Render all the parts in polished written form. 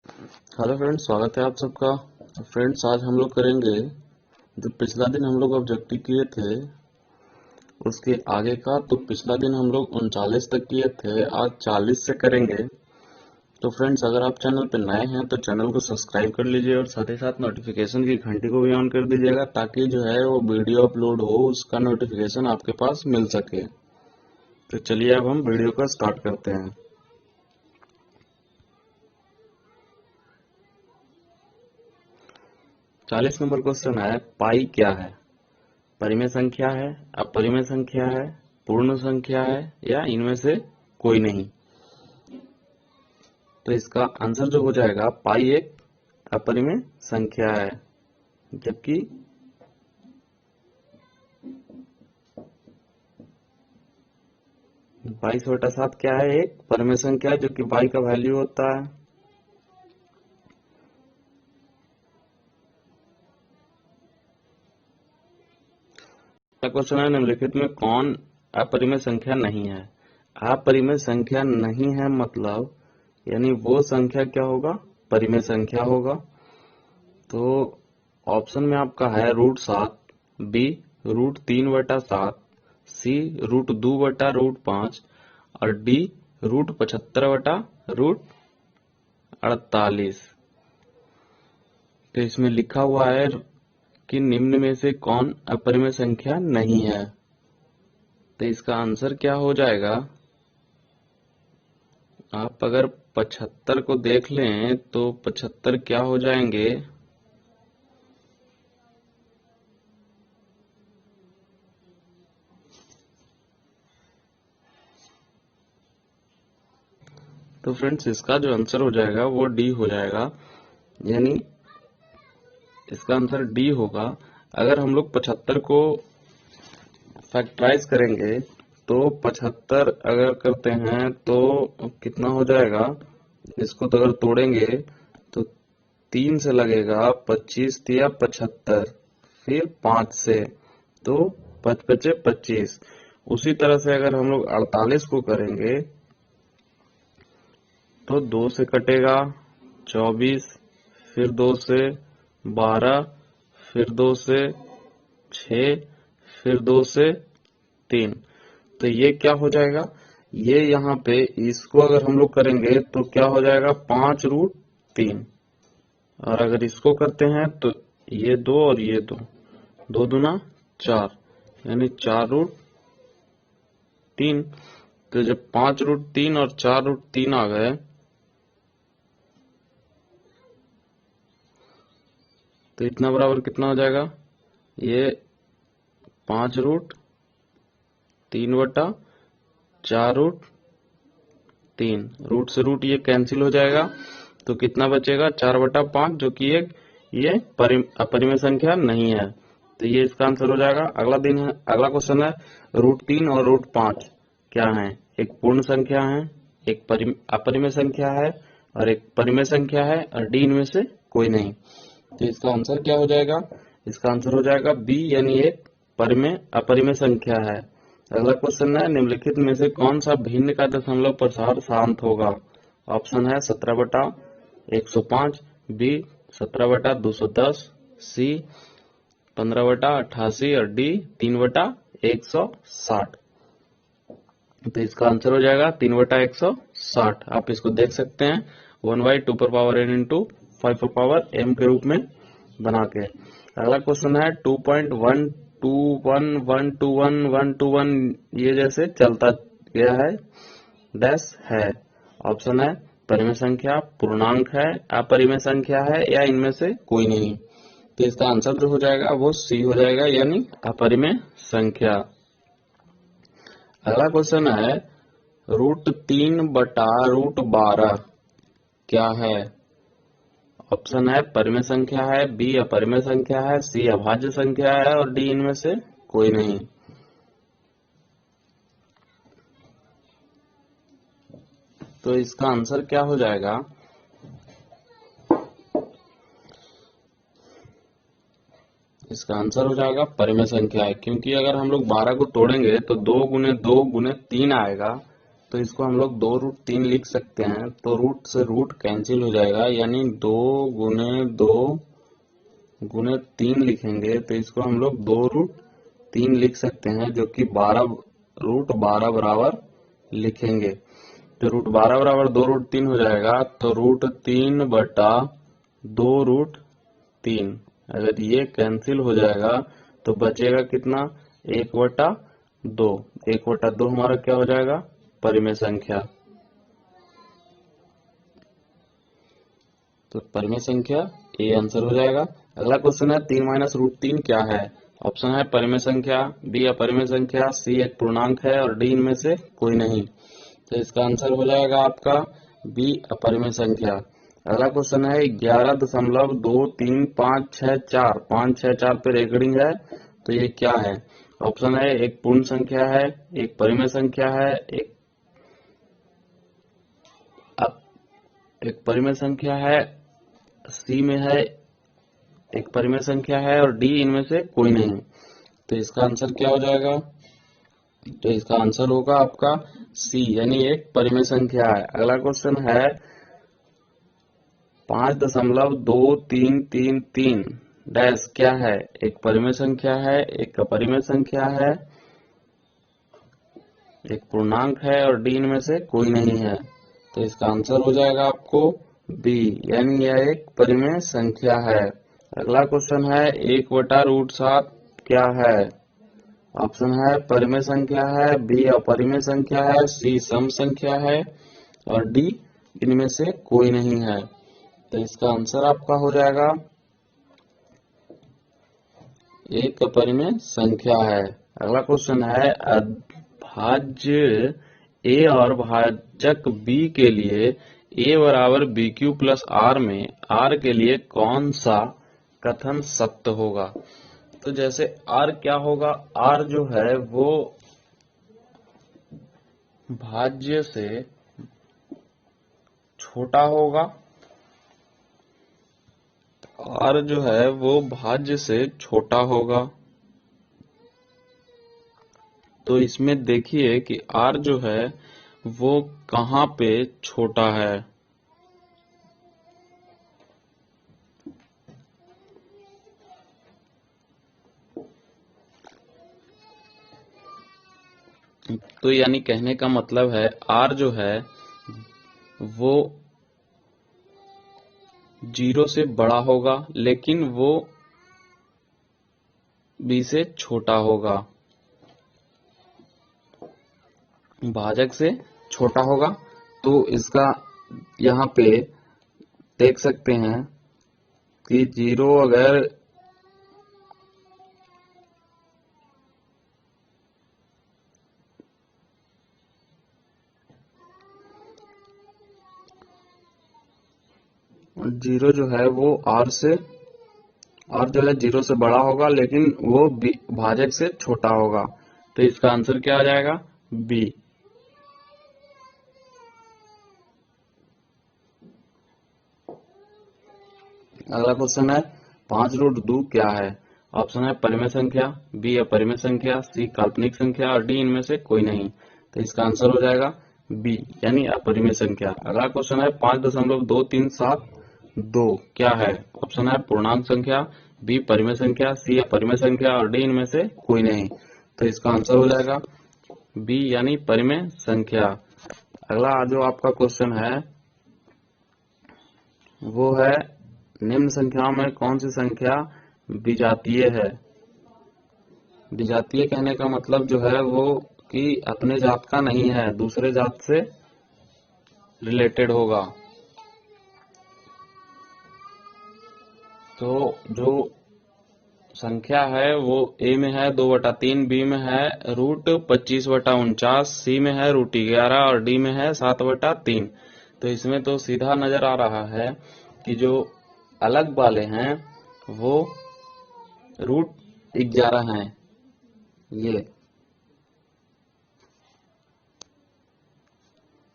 Hello friends, स्वागत है आप सबका। फ्रेंड्स, आज हम लोग करेंगे जो पिछला दिन हम लोग ऑब्जेक्टिव किए थे उसके आगे का। तो पिछला दिन हम लोग 39 तक किए थे, आज 40 से करेंगे। तो फ्रेंड्स, अगर आप चैनल पर नए हैं तो चैनल को सब्सक्राइब कर लीजिए और साथ ही साथ नोटिफिकेशन की घंटी को भी ऑन कर दीजिएगा, ताकि जो है वो वीडियो अपलोड हो उसका नोटिफिकेशन आपके पास मिल सके। तो चलिए अब हम वीडियो को स्टार्ट करते हैं। 40 नंबर क्वेश्चन है, पाई क्या है? परिमेय संख्या है, अपरिमेय संख्या है, पूर्ण संख्या है या इनमें से कोई नहीं? तो इसका आंसर जो हो जाएगा, पाई एक अपरिमेय संख्या है, जबकि 22/7 क्या है? एक परिमेय संख्या है, जो कि पाई का वैल्यू होता है। क्वेश्चन है, निम्नलिखित में कौन अपरिमेय संख्या नहीं है? अपरिमेय संख्या नहीं है मतलब यानी वो संख्या क्या होगा? परिमेय संख्या होगा। तो ऑप्शन में आपका है √7, बी √3/7, सी √2/√5 और डी √75/√48। तो इसमें लिखा हुआ है कि निम्न में से कौन अपरिमेय संख्या नहीं है। तो इसका आंसर क्या हो जाएगा? आप अगर 75 को देख लें तो 75 क्या हो जाएंगे? तो फ्रेंड्स, इसका जो आंसर हो जाएगा वो डी हो जाएगा, यानी इसका आंसर डी होगा। अगर हम लोग 75 को फैक्टराइज करेंगे तो 75 अगर करते हैं तो कितना हो जाएगा? इसको तो अगर तोड़ेंगे तो 3 से लगेगा, 25 दिया 75, फिर 5 से, तो 5 बचे 25। उसी तरह से अगर हम लोग 48 को करेंगे तो 2 से कटेगा 24, फिर 2 से 12, फिर 2 से 6, फिर 2 से 3। तो ये क्या हो जाएगा? ये यहाँ पे इसको अगर हम लोग करेंगे तो क्या हो जाएगा? 5√3। और अगर इसको करते हैं तो ये 2 और ये 2, 2 दूना 4, यानी 4√3। तो जब 5√3 और 4√3 आ गए तो इतना बराबर कितना हो जाएगा? ये 5√3/4√3, रूट से रूट ये कैंसिल हो जाएगा, तो कितना बचेगा? 4/5, जो कि एक ये अपरिमेय संख्या नहीं है। तो ये इसका आंसर हो जाएगा। अगला क्वेश्चन है, √3 और √5 क्या है? एक पूर्ण संख्या है, एक अपरिमेय संख्या है और एक परिमेय संख्या है, और डी इनमें से कोई नहीं। तो इसका आंसर क्या हो जाएगा? इसका आंसर हो जाएगा बी, यानी एक परिमेय अपरिमेय संख्या है। अगला क्वेश्चन है, निम्नलिखित में से कौन सा भिन्न का दशमलव प्रसार शांत होगा? ऑप्शन है 17/105, बी 17/210, सी 15/88 और डी 3/160। तो इसका आंसर हो जाएगा 3/160। आप इसको देख सकते हैं 1/2n इंटू 5m के रूप में बना के। अगला क्वेश्चन है 2.121121121, ये जैसे चलता गया है, डैश है। ऑप्शन है परिमेय संख्या, पूर्णांक है, अपरिमेय संख्या है या इनमें से कोई नहीं। तो इसका आंसर जो हो जाएगा वो सी हो जाएगा, यानी अपरिमेय संख्या। अगला क्वेश्चन है, √3/√12 क्या है? ऑप्शन है परिमेय संख्या है, बी अपरिमेय संख्या है, सी अभाज्य संख्या है और डी इनमें से कोई नहीं। तो इसका आंसर क्या हो जाएगा? इसका आंसर हो जाएगा परिमेय संख्या है, क्योंकि अगर हम लोग 12 को तोड़ेंगे तो 2 × 2 × 3 आएगा। तो इसको हम लोग 2√3 लिख सकते हैं। तो रूट से रूट कैंसिल हो जाएगा, यानी 2 गुने 3 लिखेंगे तो इसको हम लोग 2√3 लिख सकते हैं, जो कि 12 बराबर लिखेंगे। तो √12 बराबर 2√3 हो जाएगा। तो √3/2√3, अगर ये कैंसिल हो जाएगा तो बचेगा कितना, 1/2। 1/2 हमारा क्या हो जाएगा, परिमेय संख्या। तो परिमेय संख्या ए आंसर हो जाएगा। अगला क्वेश्चन है 3 - √3 क्या है। ऑप्शन है परिमेय संख्या, बी अपरिमेय संख्या, सी एक पूर्णांक है और डी इनमें से कोई नहीं। तो इसका आंसर हो जाएगा आपका बी अपरिमेय संख्या। अगला क्वेश्चन है 11.23564564 564 पे रेकर्डिंग है, तो ये क्या है। ऑप्शन है एक पूर्ण संख्या है, एक परिमेय संख्या है, एक परिमेय संख्या है, सी में है एक परिमेय संख्या है और डी इनमें से कोई नहीं। तो इसका आंसर क्या हो जाएगा, तो इसका आंसर होगा आपका सी, यानी एक परिमेय संख्या है। अगला क्वेश्चन है 5.2333 डैश क्या है। एक परिमेय संख्या है, एक अपरिमेय संख्या है, एक पूर्णांक है और डी इनमें से कोई नहीं है। तो इसका आंसर हो जाएगा आपको बी, यानी यह एक परिमेय संख्या है। अगला क्वेश्चन है 1/√7 क्या है। ऑप्शन है परिमेय संख्या है, बी अपरिमेय संख्या है, सी सम संख्या है और डी इनमें से कोई नहीं है। तो इसका आंसर आपका हो जाएगा एक अपरिमेय संख्या है। अगला क्वेश्चन है भाज्य ए और भाजक बी के लिए a बराबर BQ प्लस R में R के लिए कौन सा कथन सत्य होगा। तो जैसे R क्या होगा, R जो है वो भाज्य से छोटा होगा। R जो है वो भाज्य से छोटा होगा। तो इसमें देखिए कि R जो है वो कहाँ पे छोटा है। तो यानी कहने का मतलब है R जो है वो 0 से बड़ा होगा, लेकिन वो B से छोटा होगा, भाजक से छोटा होगा। तो इसका यहाँ पे देख सकते हैं कि 0 अगर जीरो जो है वो R जो है 0 से बड़ा होगा, लेकिन वो भाजक से छोटा होगा। तो इसका आंसर क्या आ जाएगा, बी। अगला क्वेश्चन है 5√2 क्या है। ऑप्शन है परिमेय संख्या, बी अपरिमेय संख्या, सी काल्पनिक संख्या और डी इनमें से कोई नहीं। तो इसका आंसर हो जाएगा बी, यानी अपरिमेय संख्या। अगला क्वेश्चन है 5.2372 क्या है। ऑप्शन है पूर्णांक संख्या, बी परिमेय संख्या, सी अपरिमेय संख्या और डी इनमें से कोई नहीं। तो इसका आंसर हो जाएगा बी, यानी परिमेय संख्या। अगला जो आपका क्वेश्चन है वो है निम्न संख्याओं में कौन सी संख्या विजातीय है। विजातीय कहने का मतलब जो है वो कि अपने जात का नहीं है, दूसरे जात से रिलेटेड होगा। तो जो संख्या है वो ए में है 2/3, बी में है √25/49, सी में है √11 और डी में है 7/3। तो इसमें तो सीधा नजर आ रहा है कि जो अलग वाले हैं वो √11 हैं। ये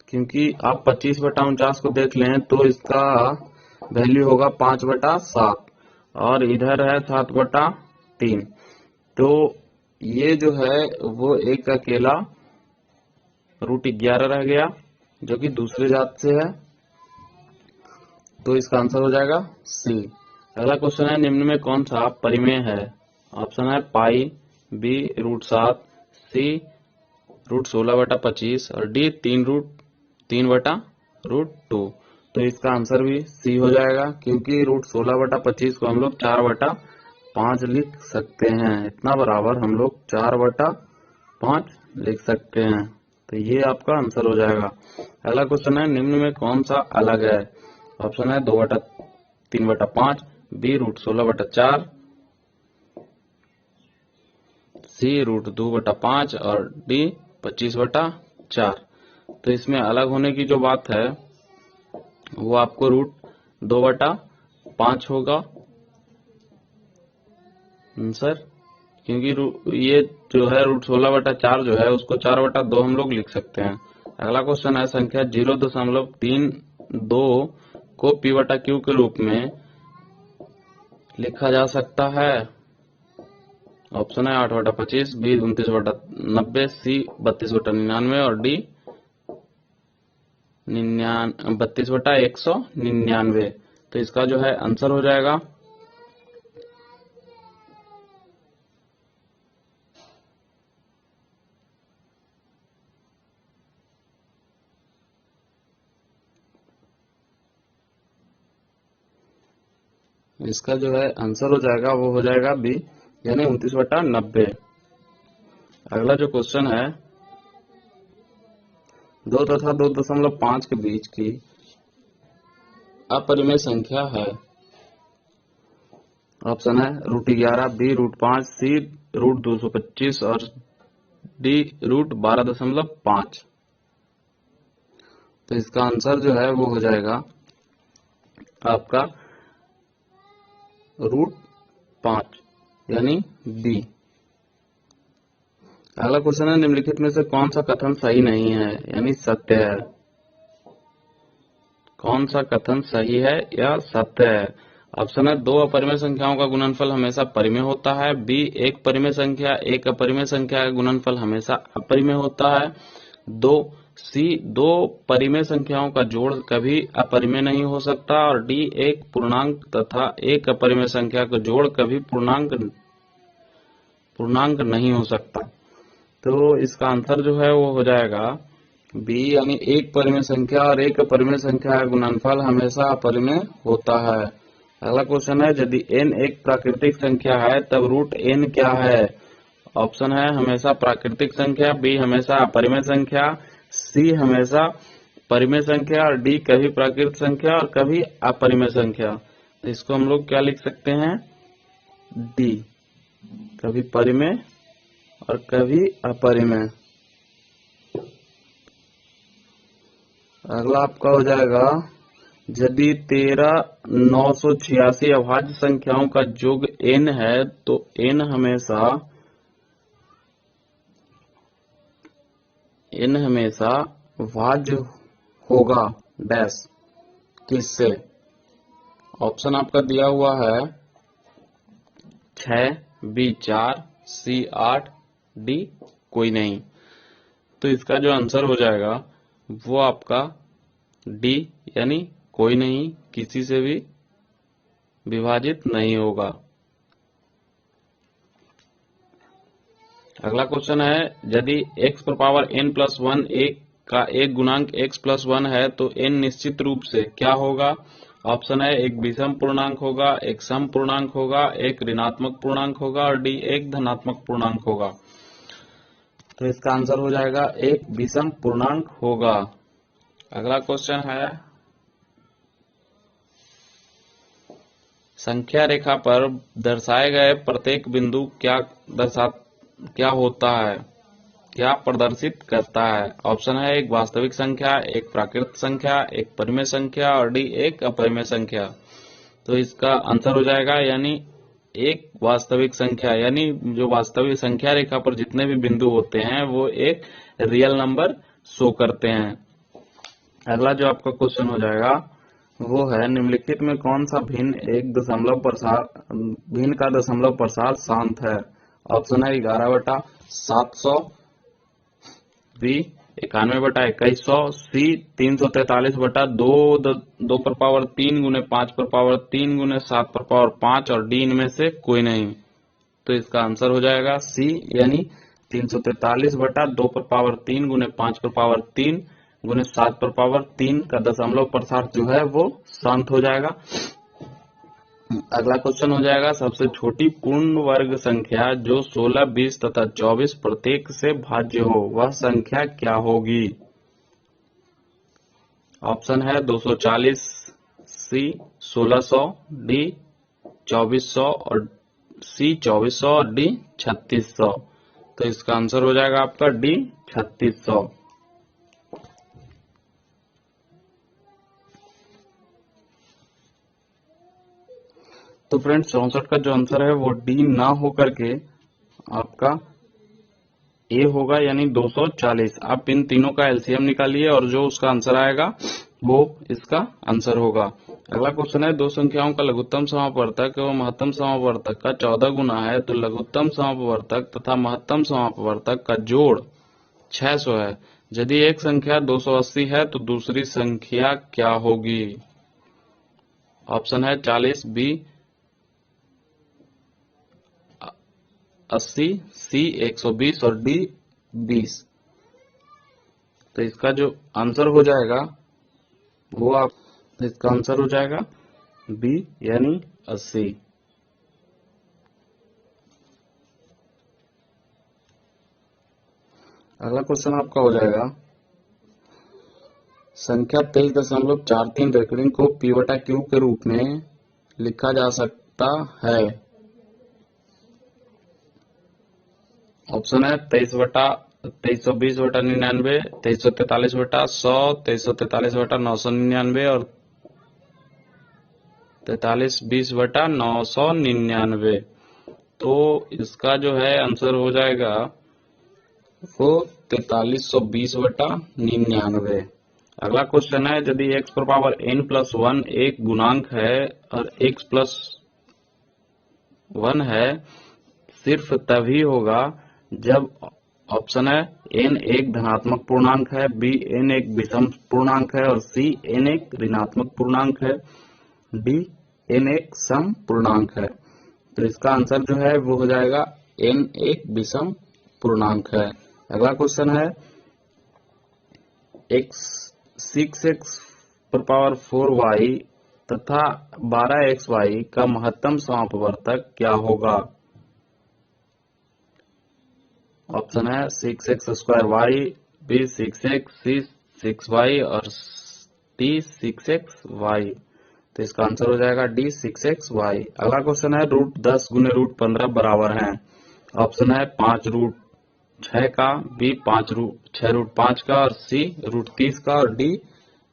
क्योंकि आप 25/49 को देख लें तो इसका वैल्यू होगा 5/7 और इधर है 7/3। तो ये जो है वो एक अकेला √11 रह गया जो कि दूसरे जात से है, तो इसका आंसर हो जाएगा सी। अगला क्वेश्चन है, निम्न में कौन सा परिमेय है? ऑप्शन है पाई, बी √7, सी √16/25 और डी 3√3/√2। तो इसका आंसर भी सी हो जाएगा, क्योंकि √16/25 को हम लोग 4/5 लिख सकते हैं। इतना बराबर हम लोग 4/5 लिख सकते हैं, तो ये आपका आंसर हो जाएगा। अगला क्वेश्चन है, निम्न में कौन सा अलग है? ऑप्शन है 2/3/5, बी √16/4, सी √2/5 और डी 25/4। तो इसमें अलग होने की जो बात है वो आपको √2/5 होगा आंसर, क्योंकि ये जो है √16/4 जो है उसको 4/2 हम लोग लिख सकते हैं। अगला क्वेश्चन है, संख्या 0.32 को p/q के रूप में लिखा जा सकता है। ऑप्शन है 8/25, बी 29/90, सी 32/99 और डी 32/199। तो इसका जो है आंसर हो जाएगा वो हो जाएगा बी, यानी 29/90। अगला जो क्वेश्चन है, 2 तथा 2.5 के बीच की अपरिमेय संख्या है। ऑप्शन है √11, बी √5, सी √225 और डी √12.5। तो इसका आंसर जो है वो हो जाएगा आपका √5, यानी बी। अगला क्वेश्चन है, निम्नलिखित में से कौन सा कथन सही नहीं है, यानी सत्य है? कौन सा कथन सही है या सत्य है? ऑप्शन है 2 अपरिमेय संख्याओं का गुणनफल हमेशा परिमेय होता है, बी एक परिमेय संख्या एक अपरिमेय संख्या का गुणनफल हमेशा अपरिमेय होता है, 2 सी 2 परिमेय संख्याओं का जोड़ कभी अपरिमेय नहीं हो सकता, और डी एक पूर्णांक तथा एक अपरिमेय संख्या का जोड़ कभी पूर्णांक नहीं हो सकता। तो इसका आंसर जो है वो हो जाएगा बी, यानी एक परिमेय संख्या और एक अपरिमेय संख्या का गुणनफल हमेशा अपरिमेय होता है। अगला क्वेश्चन है, यदि n एक प्राकृतिक संख्या है तब √n क्या है? ऑप्शन है हमेशा प्राकृतिक संख्या, बी हमेशा अपरिमेय संख्या, सी हमेशा परिमेय संख्या और डी कभी प्राकृतिक संख्या और कभी अपरिमेय संख्या। तो इसको हम लोग क्या लिख सकते हैं? डी, कभी परिमेय और कभी अपरिमेय। अगला आपका हो जाएगा, यदि 13,986 अभाज्य संख्याओं का योग n है तो n हमेशा भाज्य होगा डैश किससे? ऑप्शन आपका दिया हुआ है 6, बी 4, सी 8, डी कोई नहीं। तो इसका जो आंसर हो जाएगा वो आपका डी, यानी कोई नहीं किसी से भी विभाजित नहीं होगा। अगला क्वेश्चन है, यदि x⁻n+1 एक का एक गुणांक x+1 है तो n निश्चित रूप से क्या होगा? ऑप्शन है एक विषम पूर्णांक होगा, एक सम पूर्णांक होगा, एक ऋणात्मक पूर्णांक होगा और डी एक धनात्मक पूर्णांक होगा। तो इसका आंसर हो जाएगा एक विषम पूर्णांक होगा। अगला क्वेश्चन है, संख्या रेखा पर दर्शाए गए प्रत्येक बिंदु क्या होता है, क्या प्रदर्शित करता है? ऑप्शन है एक वास्तविक संख्या, एक प्राकृतिक संख्या, एक परिमेय संख्या और डी एक अपरिमेय संख्या। तो इसका आंसर हो जाएगा यानी एक वास्तविक संख्या, यानी जो वास्तविक संख्या रेखा पर जितने भी बिंदु होते हैं वो एक रियल नंबर शो करते हैं। अगला जो आपका क्वेश्चन हो जाएगा वो है, निम्नलिखित में कौन सा भिन्न का दशमलव प्रसार शांत है? ऑप्शन है 11/700, बी 91 बटा 2100, सी 343 बटा 2 पर पावर 3 गुने 5 पर पावर 3 गुने 7 पर पावर 5 और डी इनमें से कोई नहीं। तो इसका आंसर हो जाएगा सी, यानी 343 बटा 2 पर पावर 3 गुने 5 पर पावर 3 गुने 7 पर पावर 3 का दशमलव प्रसार जो है वो शांत हो जाएगा। अगला क्वेश्चन हो जाएगा, सबसे छोटी पूर्ण वर्ग संख्या जो 16, 20 तथा 24 प्रत्येक से भाज्य हो वह संख्या क्या होगी? ऑप्शन है 240, सी 1600, डी 2400 और सी 2400 और डी 3600। तो इसका आंसर हो जाएगा आपका डी 3600। तो फ्रेंड्स 64 का जो आंसर है वो डी ना होकर के आपका ए होगा, यानी 240। आप इन तीनों का एलसीएम निकालिए और जो उसका आंसर आएगा वो इसका आंसर होगा। अगला क्वेश्चन है, दो संख्याओं का लघुत्तम समापवर्तक एवं महत्तम समापवर्तक का 14 गुना है तो लघुत्तम समापवर्तक तथा महत्तम समापवर्तक का जोड़ 600 है। यदि एक संख्या 280 है तो दूसरी संख्या क्या होगी? ऑप्शन है 40, बी 80, सी 120 और डी 20। तो इसका जो आंसर हो जाएगा वो इसका आंसर हो जाएगा बी, यानी 80। अगला क्वेश्चन आपका हो जाएगा, संख्या 23.43 रेकॉर्डिंग को पी बटा क्यू के रूप में लिखा जा सकता है। ऑप्शन है 2320 बटा 99, 2343 बटा 100, 2343 बटा 999 और 4320 बटा 999। तो इसका जो है आंसर हो जाएगा वो 4320 बटा 99। अगला क्वेश्चन है, यदि x पर पावर n+1 एक गुणांक है और x प्लस 1 है सिर्फ तभी होगा जब ऑप्शन है n एक धनात्मक पूर्णांक है, बी n एक विषम पूर्णांक है और सी n एक ऋणात्मक पूर्णांक है, डी n एक सम पूर्णांक है। तो इसका आंसर जो है वो हो जाएगा n एक विषम पूर्णांक है। अगला क्वेश्चन है, 6x पर पावर 4y तथा 12xy का महत्तम समापवर्तक क्या होगा? ऑप्शन है 6x²y, बी 6x, सी 6y और डी 6xy। तो इसका आंसर हो जाएगा डी 6xy। अगला क्वेश्चन है, √10 गुने √15 बराबर है। ऑप्शन है 5√6 का, बी 6√5 का और सी √30 का और डी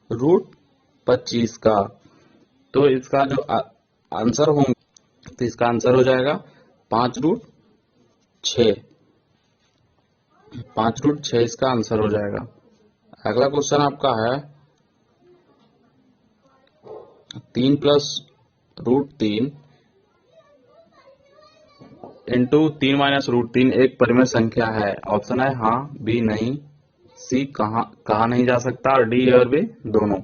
√25 का। तो इसका जो आंसर होंगे तो इसका आंसर हो जाएगा 5√6। 5√6 इसका आंसर हो जाएगा। अगला क्वेश्चन आपका है 3 + √3 इंटू 3 - √3 एक परिमेय संख्या है। ऑप्शन है हाँ, बी नहीं, सी कहा नहीं जा सकता और डी और बी दोनों।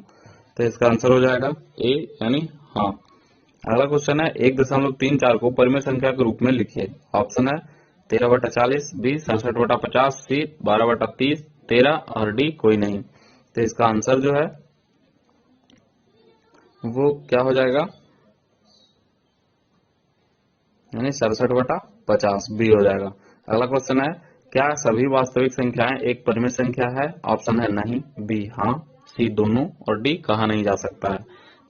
तो इसका आंसर हो जाएगा ए, यानी हाँ। अगला क्वेश्चन है, 1.34 को परिमेय संख्या के रूप में लिखिए। ऑप्शन है 13/40, बी 67/50, सी 12/30, 13 और डी कोई नहीं। तो इसका आंसर जो है वो क्या हो जाएगा, यानी 67/50 बी हो जाएगा। अगला क्वेश्चन है, क्या सभी वास्तविक संख्याएं एक परिमेय संख्या है? ऑप्शन है नहीं, बी हाँ, सी दोनों और डी कहा नहीं जा सकता है।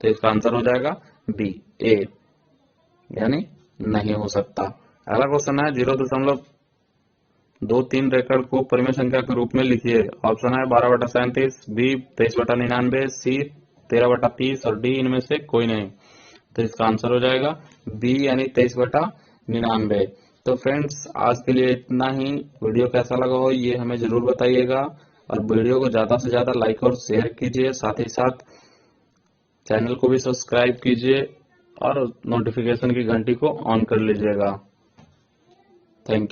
तो इसका आंसर हो जाएगा बी, ए, यानी नहीं हो सकता। अगला क्वेश्चन है, 0.23 रेकॉर्ड को परिमेय संख्या के रूप में लिखिए। ऑप्शन है 12/37, बी 23/99, सी 13/30 और डी इनमें से कोई नहीं। तो इसका आंसर हो जाएगा बी, यानी 23/99। तो फ्रेंड्स आज के लिए इतना ही। वीडियो कैसा लगा हो ये हमें जरूर बताइएगा और वीडियो को ज्यादा से ज्यादा लाइक और शेयर कीजिए, साथ ही साथ चैनल को भी सब्सक्राइब कीजिए और नोटिफिकेशन की घंटी को ऑन कर लीजिएगा। Thank you.